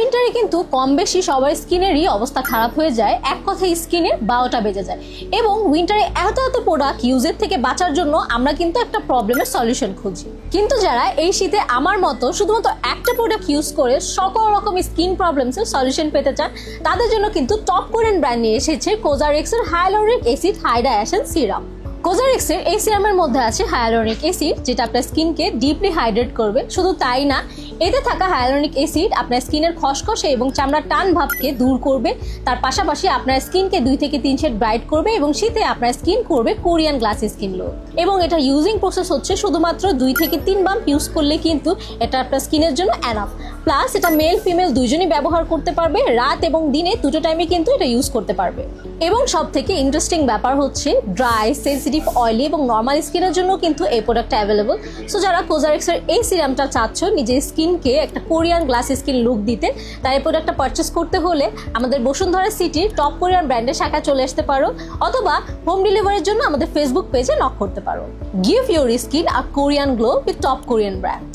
উইন্টারে কিন্তু কম বেশি সবার স্কিনেরই অবস্থা খারাপ হয়ে যায়, এক কথায় স্কিনে 12টা বেজে যায়। এবং উইন্টারে এত প্রোডাক্ট ইউজের থেকে বাঁচার জন্য আমরা কিন্তু একটা প্রবলেমের সলিউশন খুঁজি। কিন্তু যারা এই শীতে আমার মতো শুধুমাত্র একটা প্রোডাক্ট ইউজ করে সকল রকম স্কিন প্রবলেমসের সলিউশন পেতে চান, তাদের জন্য কিন্তু টপ কোরিয়ান ব্র্যান্ড নিয়ে এসেছে কোজারেক্সের হাইয়ালুরনিক অ্যাসিড হাইড্রাশন সিরাম। কোজারেক্সের এই সিরামের মধ্যে আছে হাইয়ালুরনিক অ্যাসিড, যেটা আপনার স্কিনকে ডিপলি হাইড্রেট করবে। শুধু তাই না, এতে থাকা হাইয়ালুরনিক অ্যাসিড আপনার স্কিনের খসখসে এবং চামড়ার টান ভাবকে দূর করবে। তার পাশাপাশি আপনার স্কিনকে 2 থেকে 3 শেড ব্রাইট করবে এবং শীতে আপনার স্কিন করবে কোরিয়ান গ্লাসি স্কিন লো। এবং এটা ইউজিং প্রসেস হচ্ছে শুধুমাত্র 2 থেকে 3 বাম্প ইউজ করলে কিন্তু এটা আপনার স্কিনের জন্য এনাফ। প্লাস এটা মেল ফিমেল দুইজনই ব্যবহার করতে পারবে, রাত এবং দিনে দুটো টাইমে কিন্তু এটা ইউজ করতে পারবে। এবং সব থেকে ইন্টারেস্টিং ব্যাপার হচ্ছে ড্রাই, সেন্সিটিভ, অয়েলি এবং নর্মাল স্কিনের জন্য কিন্তু এই প্রোডাক্টটা অ্যাভেলেবল। সো যারা কোজারেক্সের এই সিরামটা চাচ্ছ নিজের স্কিনকে একটা কোরিয়ান গ্লাস স্কিন লুক দিতে, তাই এই প্রোডাক্টটা পারচেস করতে হলে আমাদের বসুন্ধরা সিটির টপ কোরিয়ান ব্র্যান্ডের শাখায় চলে আসতে পারো, অথবা হোম ডেলিভারির জন্য আমাদের ফেসবুক পেজে নক করতে পারো। Give your skin a Korean glow with top Korean brand.